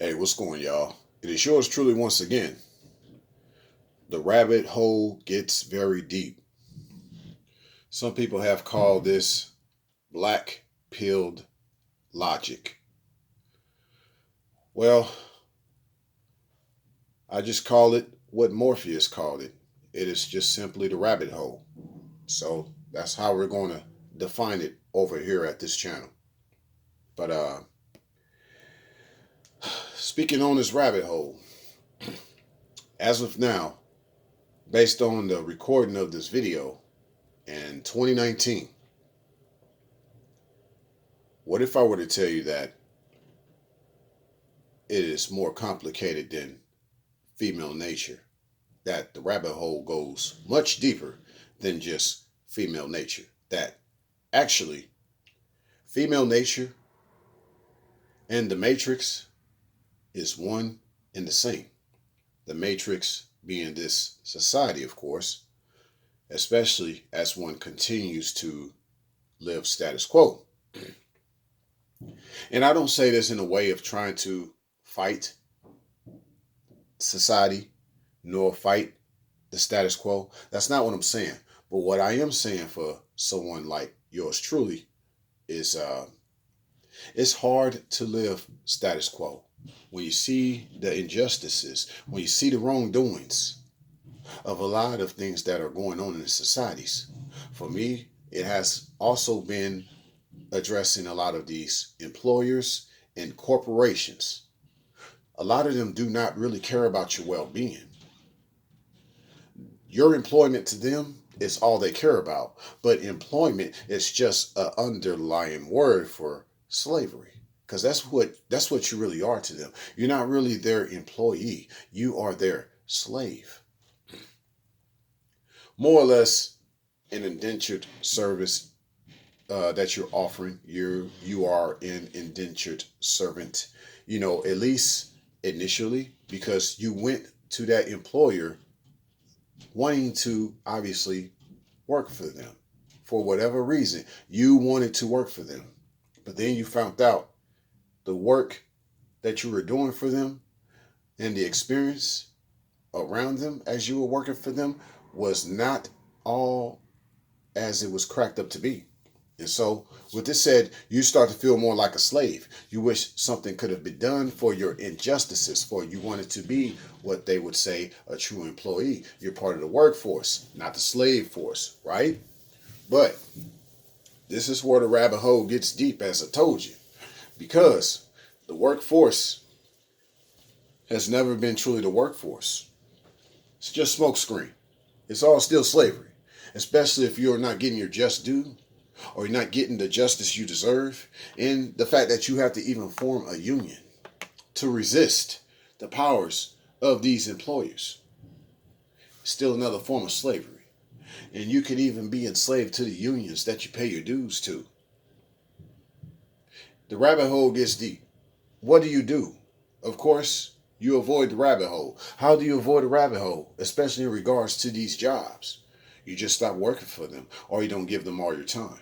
Hey, what's going, y'all? It is yours truly once again. The rabbit hole gets very deep. Some people have called this black pilled logic. Well, I just call it what Morpheus called it. It is just simply the rabbit hole. So that's how we're going to define it over here at this channel. But speaking on this rabbit hole, as of now, based on the recording of this video in 2019, what if I were to tell you that it is more complicated than female nature? That the rabbit hole goes much deeper than just female nature. That actually, female nature and the matrix is one and the same. The matrix being this society, of course, especially as one continues to live status quo. And I don't say this in a way of trying to fight society nor fight the status quo. That's not what I'm saying. But what I am saying for someone like yours truly is it's hard to live status quo. When you see the injustices, when you see the wrongdoings of a lot of things that are going on in the societies, for me, it has also been addressing a lot of these employers and corporations. A lot of them do not really care about your well-being. Your employment to them is all they care about, but employment is just an underlying word for slavery, because that's what you really are to them. You're not really their employee, you are their slave, more or less. An indentured service that you're offering, you are an indentured servant, at least initially, because you went to that employer wanting to obviously work for them. For whatever reason, you wanted to work for them. But then you found out the work that you were doing for them and the experience around them as you were working for them was not all as it was cracked up to be. And so, with this said, you start to feel more like a slave. You wish something could have been done for your injustices, for you wanted to be what they would say a true employee. You're part of the workforce, not the slave force, right? But this is where the rabbit hole gets deep, as I told you, because the workforce has never been truly the workforce. It's just smokescreen. It's all still slavery, especially if you're not getting your just due, or you're not getting the justice you deserve, and the fact that you have to even form a union to resist the powers of these employers. Still another form of slavery. And you could even be enslaved to the unions that you pay your dues to. The rabbit hole gets deep. What do? Of course, you avoid the rabbit hole. How do you avoid a rabbit hole, especially in regards to these jobs? You just stop working for them, or you don't give them all your time.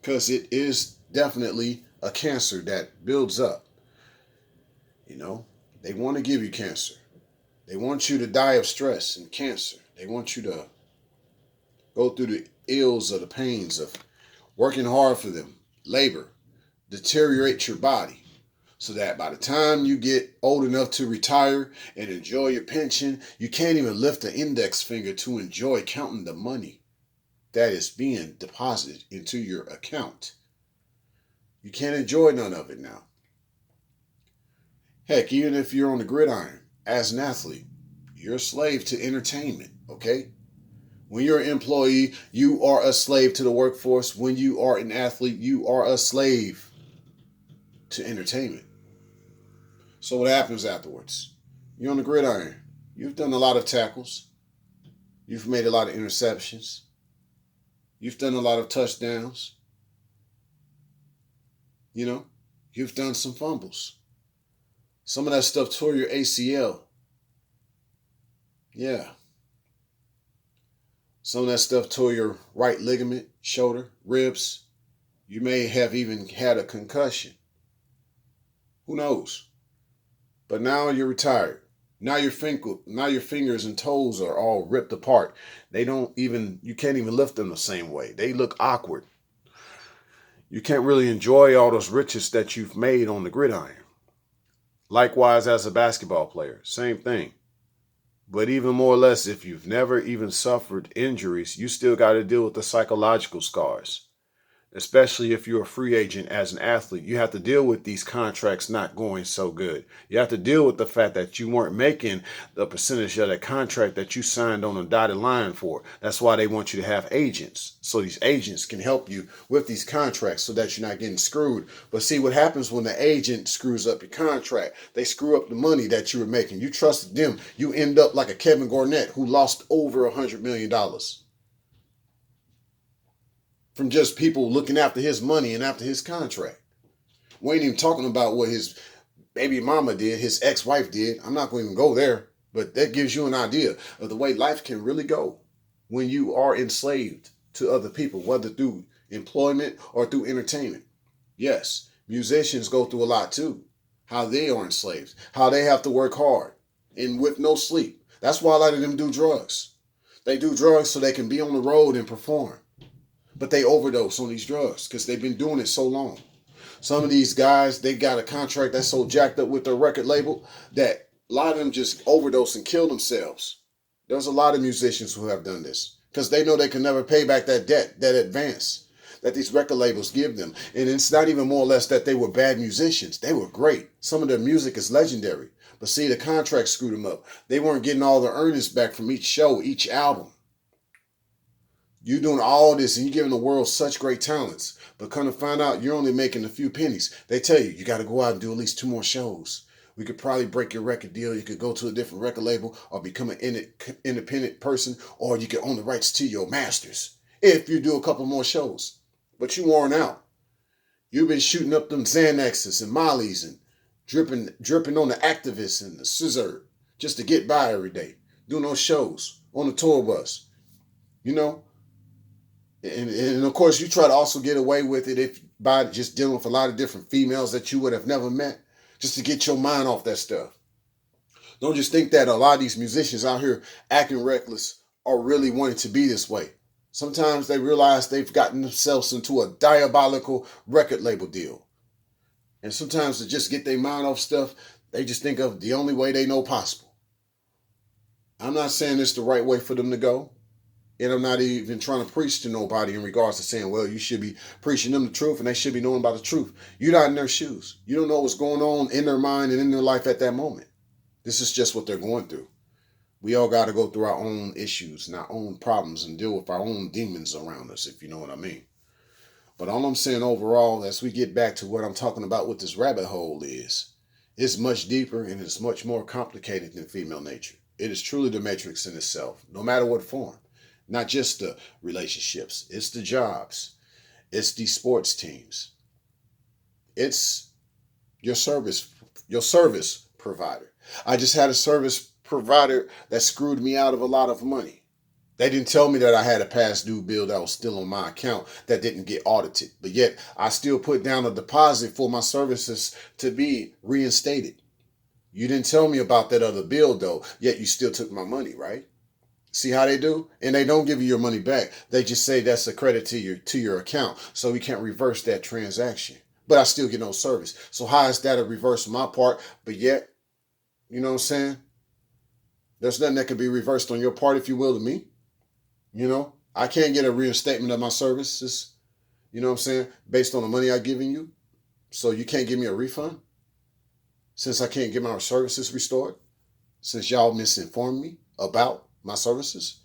Because it is definitely a cancer that builds up. They want to give you cancer. They want you to die of stress and cancer. They want you to go through the ills of the pains of working hard for them, labor, deteriorate your body, so that by the time you get old enough to retire and enjoy your pension, you can't even lift the index finger to enjoy counting the money that is being deposited into your account. You can't enjoy none of it now. Heck, even if you're on the gridiron as an athlete, you're a slave to entertainment, okay? When you're an employee, you are a slave to the workforce. When you are an athlete, you are a slave to entertainment. So what happens afterwards? You're on the gridiron. You've done a lot of tackles. You've made a lot of interceptions. You've done a lot of touchdowns. You've done some fumbles. Some of that stuff tore your ACL. Yeah. Some of that stuff tore your right ligament, shoulder, ribs. You may have even had a concussion. Who knows? But now you're retired. Now your fingers and toes are all ripped apart. You can't even lift them the same way. They look awkward. You can't really enjoy all those riches that you've made on the gridiron. Likewise, as a basketball player, same thing. But even more or less, if you've never even suffered injuries, you still got to deal with the psychological scars. Especially if you're a free agent as an athlete, you have to deal with these contracts not going so good. You have to deal with the fact that you weren't making the percentage of that contract that you signed on a dotted line for. That's why they want you to have agents. So these agents can help you with these contracts so that you're not getting screwed. But see what happens when the agent screws up your contract. They screw up the money that you were making. You trusted them. You end up like a Kevin Garnett who lost over $100 million. From just people looking after his money and after his contract. We ain't even talking about what his baby mama did, his ex-wife did. I'm not going to even go there, but that gives you an idea of the way life can really go when you are enslaved to other people, whether through employment or through entertainment. Yes, musicians go through a lot too. How they are enslaved, how they have to work hard and with no sleep. That's why a lot of them do drugs. They do drugs so they can be on the road and perform. But they overdose on these drugs because they've been doing it so long. Some of these guys, they got a contract that's so jacked up with their record label that a lot of them just overdose and kill themselves. There's a lot of musicians who have done this because they know they can never pay back that debt, that advance that these record labels give them. And it's not even more or less that they were bad musicians. They were great. Some of their music is legendary. But see, the contract screwed them up. They weren't getting all the earnings back from each show, each album. You're doing all this and you're giving the world such great talents, but come to find out you're only making a few pennies. They tell you, you got to go out and do at least 2 more shows. We could probably break your record deal. You could go to a different record label or become an independent person, or you could own the rights to your masters if you do a couple more shows. But you worn out. You've been shooting up them Xanaxes and Mollies and dripping on the activists and the scissor just to get by every day, doing those shows on the tour bus, you know? And of course, you try to also get away with it by just dealing with a lot of different females that you would have never met, just to get your mind off that stuff. Don't just think that a lot of these musicians out here acting reckless are really wanting to be this way. Sometimes they realize they've gotten themselves into a diabolical record label deal. And sometimes to just get their mind off stuff, they just think of the only way they know possible. I'm not saying it's the right way for them to go. And I'm not even trying to preach to nobody in regards to saying, well, you should be preaching them the truth and they should be knowing about the truth. You're not in their shoes. You don't know what's going on in their mind and in their life at that moment. This is just what they're going through. We all got to go through our own issues and our own problems and deal with our own demons around us, if you know what I mean. But all I'm saying overall, as we get back to what I'm talking about with this rabbit hole is, it's much deeper and it's much more complicated than female nature. It is truly the matrix in itself, no matter what form. Not just the relationships, it's the jobs, it's the sports teams, it's your service provider. I just had a service provider that screwed me out of a lot of money. They didn't tell me that I had a past due bill that was still on my account that didn't get audited, but yet I still put down a deposit for my services to be reinstated. You didn't tell me about that other bill though, yet you still took my money, right? See how they do? And they don't give you your money back. They just say that's a credit to your account. So we can't reverse that transaction. But I still get no service. So how is that a reverse on my part? But yet, you know what I'm saying? There's nothing that can be reversed on your part, if you will, to me. You know? I can't get a reinstatement of my services, you know what I'm saying, based on the money I've given you. So you can't give me a refund? Since I can't get my services restored? Since y'all misinformed me about my services?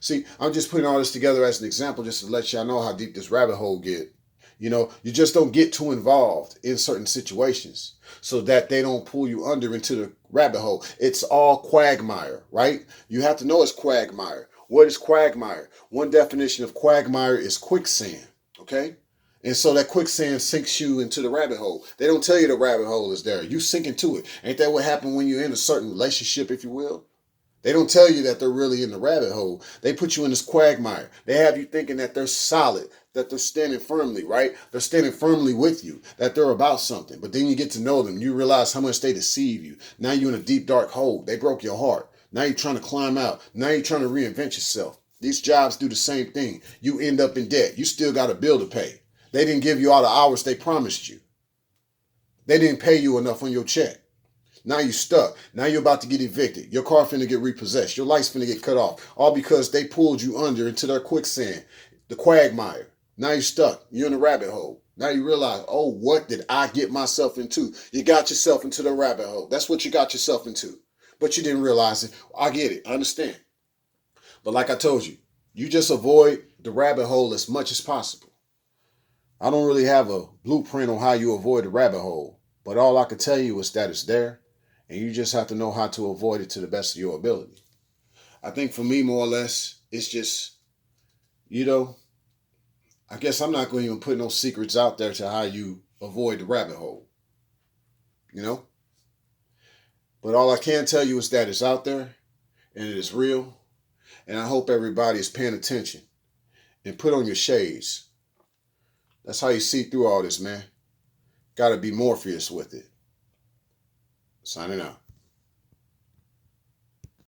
See, I'm just putting all this together as an example just to let y'all know how deep this rabbit hole get. You know, you just don't get too involved in certain situations so that they don't pull you under into the rabbit hole. It's all quagmire, right? You have to know it's quagmire. What is quagmire? One definition of quagmire is quicksand, okay? And so that quicksand sinks you into the rabbit hole. They don't tell you the rabbit hole is there. You sink into it. Ain't that what happened when you're in a certain relationship, if you will? They don't tell you that they're really in the rabbit hole. They put you in this quagmire. They have you thinking that they're solid, that they're standing firmly, right? They're standing firmly with you, that they're about something. But then you get to know them. You realize how much they deceive you. Now you're in a deep, dark hole. They broke your heart. Now you're trying to climb out. Now you're trying to reinvent yourself. These jobs do the same thing. You end up in debt. You still got a bill to pay. They didn't give you all the hours they promised you. They didn't pay you enough on your check. Now you're stuck. Now you're about to get evicted. Your car finna get repossessed. Your lights finna get cut off. All because they pulled you under into their quicksand, the quagmire. Now you're stuck. You're in a rabbit hole. Now you realize, oh, what did I get myself into? You got yourself into the rabbit hole. That's what you got yourself into. But you didn't realize it. I get it. I understand. But like I told you, you just avoid the rabbit hole as much as possible. I don't really have a blueprint on how you avoid the rabbit hole. But all I can tell you is that it's there. And you just have to know how to avoid it to the best of your ability. I think for me, more or less, it's just, I guess I'm not going to even put no secrets out there to how you avoid the rabbit hole, you know? But all I can tell you is that it's out there and it is real. And I hope everybody is paying attention and put on your shades. That's how you see through all this, man. Got to be Morpheus with it. Signing out.